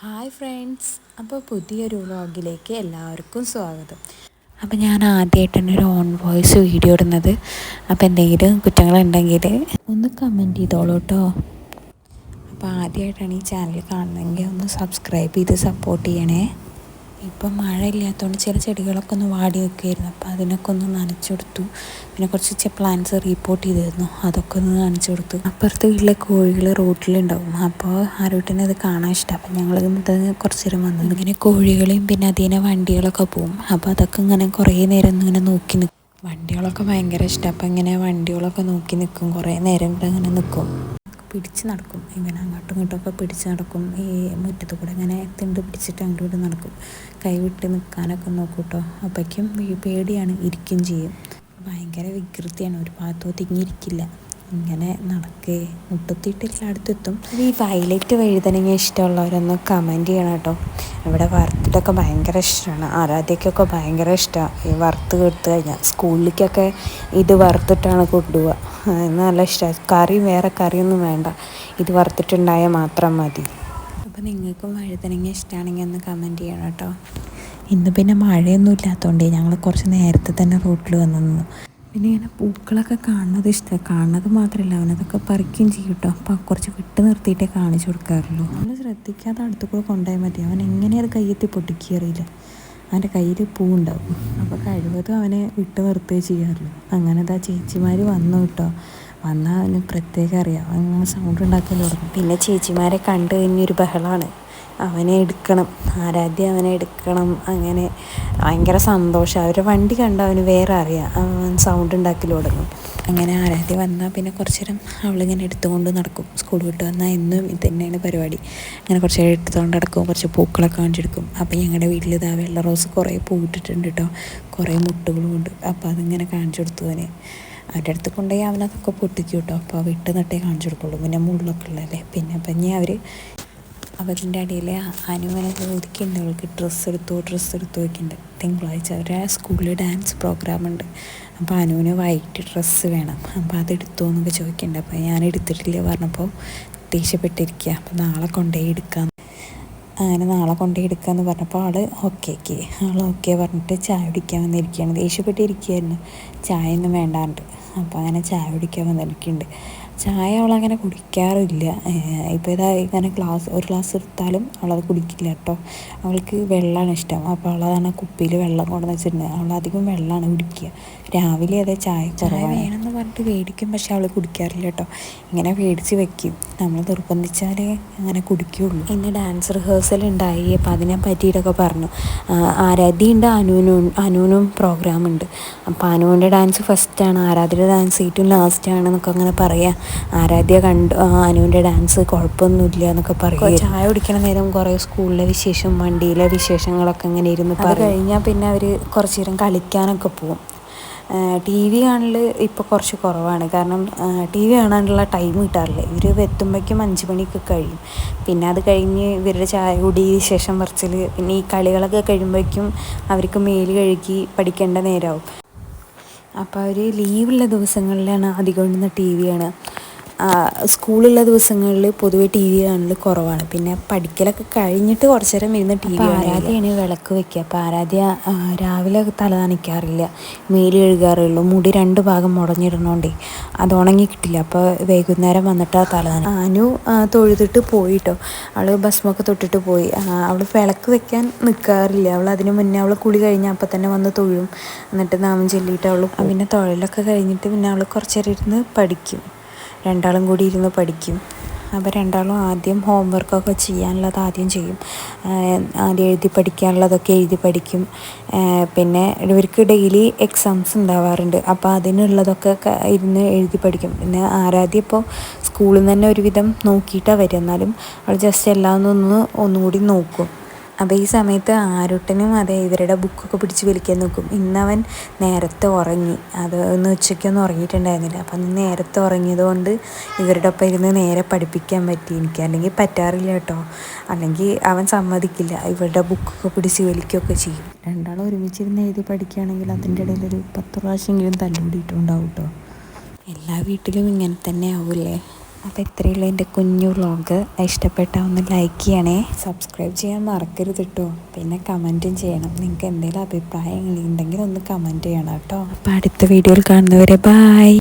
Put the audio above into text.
Hi friends, അപ്പോൾ പുതിയൊരു വ്ളോഗിലേക്ക് എല്ലാവർക്കും സ്വാഗതം. അപ്പോൾ ഞാൻ ആദ്യമായിട്ടാണ് ഒരു ഓൺ വോയിസ് വീഡിയോ ഇടുന്നത്. അപ്പോൾ എന്തെങ്കിലും കുറ്റങ്ങളുണ്ടെങ്കിൽ ഒന്ന് കമൻറ്റ് ചെയ്തോളൂ കേട്ടോ. അപ്പോൾ ആദ്യമായിട്ടാണ് ഈ ചാനൽ കാണുന്നതെങ്കിൽ ഒന്ന് സബ്സ്ക്രൈബ് ചെയ്ത് സപ്പോർട്ട് ചെയ്യണേ. ഇപ്പം മഴ ഇല്ലാത്തതുകൊണ്ട് ചില ചെടികളൊക്കെ ഒന്ന് വാടി നിൽക്കുമായിരുന്നു. അപ്പോൾ അതിനൊക്കെ ഒന്ന് നനച്ചു കൊടുത്തു. പിന്നെ കുറച്ച് പ്ലാന്റ്സ് റീപ്പോർട്ട് ചെയ്തിരുന്നു, അതൊക്കെ ഒന്ന് നനച്ചു കൊടുത്തു. അപ്പുറത്ത് വീട്ടിലെ കോഴികൾ റോട്ടിലുണ്ടാവും. അപ്പോൾ ആരോട്ടിനെ അത് കാണാൻ ഇഷ്ടം. അപ്പം ഞങ്ങൾ ഇത് കുറച്ച് നേരം വന്നു. ഇങ്ങനെ കോഴികളെയും പിന്നെ അതിനെ വണ്ടികളൊക്കെ പോവും. അപ്പോൾ അതൊക്കെ ഇങ്ങനെ കുറേ നേരം ഇങ്ങനെ നോക്കി നിൽക്കും. വണ്ടികളൊക്കെ ഭയങ്കര ഇഷ്ടം. അപ്പം ഇങ്ങനെ വണ്ടികളൊക്കെ നോക്കി നിൽക്കും, കുറേ നേരം ഇങ്ങനെ നിൽക്കും. പിടിച്ച് നടക്കും, ഇങ്ങനെ അങ്ങോട്ടും ഇങ്ങോട്ടൊക്കെ പിടിച്ച് നടക്കും. ഈ മുറ്റത്ത് കൂടെ ഇങ്ങനെ തിണ്ട് പിടിച്ചിട്ട് അങ്ങോട്ടും ഇങ്ങോട്ടും നടക്കും. കൈവിട്ട് നിൽക്കാനൊക്കെ നോക്കും കേട്ടോ. അപ്പോഴേക്കും പേടിയാണ്, ഇരിക്കുകയും ചെയ്യും. ഭയങ്കര വികൃതിയാണ്, ഒരു ഭാഗത്ത് ഒതുങ്ങിയിരിക്കില്ല, ഇങ്ങനെ നടക്കേ മുട്ടത്തിയിട്ട് എല്ലായിടത്തെത്തും. ഈ വയലറ്റ് വഴുതനങ്ങ ഇഷ്ടമുള്ളവരൊന്ന് കമൻറ്റ് ചെയ്യണം കേട്ടോ. ഇവിടെ വറുത്തിട്ടൊക്കെ ഭയങ്കര ഇഷ്ടമാണ്. ആരാധ്യക്കൊക്കെ ഭയങ്കര ഇഷ്ടമാണ് ഈ വറുത്ത് കൊടുത്തു കഴിഞ്ഞാൽ. സ്കൂളിലേക്കൊക്കെ ഇത് വറുത്തിട്ടാണ് കൊണ്ടുപോവുക. നല്ല ഇഷ്ടമാണ്. കറി വേറെ കറിയൊന്നും വേണ്ട, ഇത് വറുത്തിട്ടുണ്ടായാൽ മാത്രം മതി. അപ്പോൾ നിങ്ങൾക്കും വഴുതനങ്ങ ഇഷ്ടമാണെങ്കിൽ ഒന്ന് കമൻറ്റ് ചെയ്യണം കേട്ടോ. ഇന്ന് പിന്നെ മഴയൊന്നും ഇല്ലാത്തതുകൊണ്ട് ഞങ്ങൾ കുറച്ച് നേരത്തെ തന്നെ റോട്ടിൽ വന്നു നിന്നു. പിന്നെ ഇങ്ങനെ പൂക്കളൊക്കെ കാണുന്നത് ഇഷ്ടമാണ്. കാണുന്നത് മാത്രമല്ല, അവനതൊക്കെ പറിക്കുകയും ചെയ്യും കേട്ടോ. അപ്പോൾ കുറച്ച് വിട്ട് നിർത്തിയിട്ടേ കാണിച്ചു കൊടുക്കാറുള്ളൂ. നമ്മൾ ശ്രദ്ധിക്കാതെ അടുത്ത് കൂടെ കൊണ്ടുപോയാൽ മതി. അവൻ എങ്ങനെയാണ് അത് കയ്യെത്തി പൊട്ടിക്കറിയില്ല. അവൻ്റെ കയ്യിൽ പൂവുണ്ടാവും. അപ്പോൾ കഴിവതും അവനെ വിട്ട് നിർത്തുകയേ ചെയ്യാറുള്ളൂ. അങ്ങനെ ഇതാ ചേച്ചിമാർ വന്നു കേട്ടോ. വന്നാൽ അവന് പ്രത്യേകം അറിയാം, അങ്ങനെ സൗണ്ട് ഉണ്ടാക്കാൻ തുടങ്ങും. പിന്നെ ചേച്ചിമാരെ കണ്ടു കഴിഞ്ഞൊരു ബഹളമാണ്. അവനെ എടുക്കണം, ആരാധ്യ അവനെ എടുക്കണം. അങ്ങനെ ഭയങ്കര സന്തോഷം. അവരുടെ വണ്ടി കണ്ട അവന് വേറെ അറിയാം, അവൻ സൗണ്ട് ഉണ്ടാക്കി തുടങ്ങും. അങ്ങനെ ആരാധ്യ വന്നാൽ പിന്നെ കുറച്ച് നേരം അവളിങ്ങനെ എടുത്തുകൊണ്ട് നടക്കും. സ്കൂൾ വിട്ട് വന്നാൽ എന്നും ഇത് തന്നെയാണ് പരിപാടി. അങ്ങനെ കുറച്ച് നേരം എടുത്തുകൊണ്ട് നടക്കും, കുറച്ച് പൂക്കളൊക്കെ കാണിച്ചെടുക്കും. അപ്പോൾ ഞങ്ങളുടെ വീട്ടിൽ ഇതാ വെള്ള റോസ് കുറേ പൂവിട്ടിട്ടുണ്ട് കേട്ടോ, കുറേ മുട്ടുകളും ഉണ്ട്. അപ്പോൾ അതിങ്ങനെ കാണിച്ചു കൊടുത്തു അവന്. അവരുടെ അടുത്ത് കൊണ്ടുപോയി അവനതൊക്കെ പൊട്ടിക്കും കേട്ടോ. അപ്പോൾ വിട്ട് നട്ടേ കാണിച്ചു കൊടുക്കുള്ളൂ, പിന്നെ മുള്ളൊക്കെ ഉള്ളതല്ലേ. പിന്നെ അപ്പം ഇനി അവർ അവരുടെ അടിയിൽ അനുവിനെ ചോദിക്കുന്നുണ്ട്, അവൾക്ക് ഡ്രസ്സ് എടുത്തു വയ്ക്കുന്നുണ്ട്. തിങ്കളാഴ്ച അവരുടെ സ്കൂളിൽ ഡാൻസ് പ്രോഗ്രാമുണ്ട്. അപ്പോൾ അനുവിന് വൈറ്റ് ഡ്രസ്സ് വേണം. അപ്പോൾ അതെടുത്തോ എന്നൊക്കെ ചോദിക്കുന്നുണ്ട്. അപ്പോൾ ഞാൻ എടുത്തിട്ടില്ല പറഞ്ഞപ്പോൾ ദേഷ്യപ്പെട്ടിരിക്കുക. അപ്പോൾ നാളെ കൊണ്ടുപോയി എടുക്കാം. അങ്ങനെ നാളെ കൊണ്ടുപോയി എടുക്കാമെന്ന് പറഞ്ഞപ്പോൾ ആൾ ഓക്കെ പറഞ്ഞിട്ട് ചായ കുടിക്കാൻ വന്നിരിക്കുകയാണ്. ദേഷ്യപ്പെട്ടിരിക്കുകയായിരുന്നു, ചായ ഒന്നും വേണ്ടാണ്ട്. അപ്പോൾ അങ്ങനെ ചായ കുടിക്കാൻ വന്നിരിക്കുന്നുണ്ട്. ചായ അവളങ്ങനെ കുടിക്കാറില്ല. ഇപ്പോൾ ഇതാ ഇങ്ങനെ ഒരു ഗ്ലാസ് എടുത്താലും അവളത് കുടിക്കില്ല കേട്ടോ. അവൾക്ക് വെള്ളമാണ് ഇഷ്ടം. അപ്പോൾ അവളതാണ് കുപ്പിയിൽ വെള്ളം കൊണ്ടുവന്ന് വെച്ചിട്ടുണ്ട്. അവളധികം വെള്ളമാണ് കുടിക്കുക. രാവിലെ അതേ ചായ വേണമെന്ന് പറഞ്ഞിട്ട് മേടിക്കും, പക്ഷെ അവൾ കുടിക്കാറില്ല കേട്ടോ. ഇങ്ങനെ മേടിച്ച് വെക്കും, നമ്മൾ നിർബന്ധിച്ചാലേ അങ്ങനെ കുടിക്കുകയുള്ളൂ. ഇന്ന് ഡാൻസ് റിഹേഴ്സൽ ഉണ്ടായി. അപ്പോൾ അതിനെ പറ്റിയിട്ടൊക്കെ പറഞ്ഞു. ആരാധ്യയുണ്ട്, അനുവിനും പ്രോഗ്രാമുണ്ട്. അപ്പോൾ അനുവിൻ്റെ ഡാൻസ് ഫസ്റ്റാണ്, ആരാധ്യയുടെ ഡാൻസ് ഏറ്റവും ലാസ്റ്റാണെന്നൊക്കെ അങ്ങനെ പറയാം. ആരാധ്യ അനുവിൻ്റെ ഡാൻസ് കുഴപ്പമൊന്നുമില്ല എന്നൊക്കെ പറയും. ചായ കുടിക്കണ നേരം കുറേ സ്കൂളിലെ വിശേഷം, വണ്ടിയിലെ വിശേഷങ്ങളൊക്കെ ഇങ്ങനെ ഇരുന്ന് അത് കഴിഞ്ഞാൽ പിന്നെ അവർ കുറച്ച് നേരം കളിക്കാനൊക്കെ പോവും. ടി വി കാണൽ ഇപ്പോൾ കുറച്ച് കുറവാണ്, കാരണം ടി വി കാണാനുള്ള ടൈം കിട്ടാറില്ല. ഇവർ എത്തുമ്പോഴേക്കും 5 മണിയൊക്കെ കഴിയും. പിന്നെ അത് കഴിഞ്ഞ് ഇവരുടെ ചായ കുടി, വിശേഷം പറച്ചിൽ, പിന്നെ ഈ കളികളൊക്കെ കഴിയുമ്പോഴേക്കും അവർക്ക് മേല് കഴുകി പഠിക്കേണ്ട നേരമാവും. അപ്പോൾ അവർ ലീവുള്ള ദിവസങ്ങളിലാണ് അധികം ഇരുന്ന് ടി വി കാണുക. സ്കൂളുള്ള ദിവസങ്ങളിൽ പൊതുവെ ടി വി കാണൽ കുറവാണ്. പിന്നെ പഠിക്കലൊക്കെ കഴിഞ്ഞിട്ട് കുറച്ച് നേരം ഇരുന്ന് ടി വി. ആരാധ്യയാണ് വിളക്ക് വെക്കുക. അപ്പോൾ ആരാധ്യ രാവിലെ തല നനയ്ക്കാറില്ല, മേല് കഴുകാറുള്ളൂ. മുടി 2 ഭാഗം മുടഞ്ഞിടണോണ്ടേ അത് ഉണങ്ങി കിട്ടില്ല. അപ്പോൾ വൈകുന്നേരം വന്നിട്ട് തല നനയ്ക്കും. അനു തൊഴുതിട്ട് പോയിട്ടോ, അവൾ ഭസ്മൊക്കെ തൊട്ടിട്ട് പോയി. അവൾ വിളക്ക് വെക്കാൻ നിൽക്കാറില്ല. അവൾ അതിന് മുന്നേ അവൾ കുളി കഴിഞ്ഞാൽ അപ്പം തന്നെ വന്ന് തൊഴും. എന്നിട്ട് നാമം ചൊല്ലിയിട്ട് അവൾ പിന്നെ തൊഴിലൊക്കെ കഴിഞ്ഞിട്ട് പിന്നെ അവൾ കുറച്ച് നേരം ഇരുന്ന് പഠിക്കും. രണ്ടാളും കൂടി ഇരുന്ന് പഠിക്കും. അപ്പോൾ രണ്ടാളും ആദ്യം ഹോംവർക്കൊക്കെ ചെയ്യാനുള്ളത് ആദ്യം ചെയ്യും. ആദ്യം എഴുതി പഠിക്കാനുള്ളതൊക്കെ എഴുതി പഠിക്കും. പിന്നെ ഇവർക്ക് ഡെയിലി എക്സാംസ് ഉണ്ടാവാറുണ്ട്. അപ്പോൾ അതിനുള്ളതൊക്കെ ഇരുന്ന് എഴുതി പഠിക്കും. പിന്നെ ആരാധ്യ ഇപ്പോൾ സ്കൂളിൽ നിന്ന് തന്നെ ഒരുവിധം നോക്കിയിട്ടാണ് വരിക, എന്നാലും അവൾ ജസ്റ്റ് എല്ലാം ഒന്നുകൂടി നോക്കും. അപ്പോൾ ഈ സമയത്ത് ആരുട്ടനും അതെ ഇവരുടെ ബുക്കൊക്കെ പിടിച്ച് വലിക്കാൻ നോക്കും. ഇന്നവൻ നേരത്തെ ഉറങ്ങി, അത് ഇന്ന് ഉച്ചയ്ക്കൊന്നും ഉറങ്ങിയിട്ടുണ്ടായിരുന്നില്ല. അപ്പം അന്ന് നേരത്തെ ഉറങ്ങിയത് കൊണ്ട് ഇവരുടെ ഒപ്പം ഇരുന്ന് നേരെ പഠിപ്പിക്കാൻ പറ്റി എനിക്ക്. അല്ലെങ്കിൽ പറ്റാറില്ല കേട്ടോ, അല്ലെങ്കിൽ അവൻ സമ്മതിക്കില്ല, ഇവരുടെ ബുക്കൊക്കെ പിടിച്ച് വലിക്കുകയൊക്കെ ചെയ്യും. രണ്ടാളും ഒരുമിച്ചിരുന്ന് എഴുതി പഠിക്കുകയാണെങ്കിൽ അതിൻ്റെ ഇടയിൽ ഒരു 10 പ്രാവശ്യമെങ്കിലും തല്ലുകൂടിയിട്ടുണ്ടാവും കേട്ടോ. എല്ലാ വീട്ടിലും ഇങ്ങനെ തന്നെ ആവില്ലേ. അപ്പോൾ ഇത്രയുള്ള എൻ്റെ കുഞ്ഞു വ്ളോഗ്. ഇഷ്ടപ്പെട്ടാൽ ഒന്ന് ലൈക്ക് ചെയ്യണേ, സബ്സ്ക്രൈബ് ചെയ്യാൻ മറക്കരുത് കേട്ടോ. പിന്നെ കമൻറ്റും ചെയ്യണം. നിങ്ങൾക്ക് എന്തെങ്കിലും അഭിപ്രായങ്ങളുണ്ടെങ്കിൽ ഒന്ന് കമൻറ്റ് ചെയ്യണം കേട്ടോ. അപ്പോൾ അടുത്ത വീഡിയോയിൽ കാണുന്നവരെ ബായ്.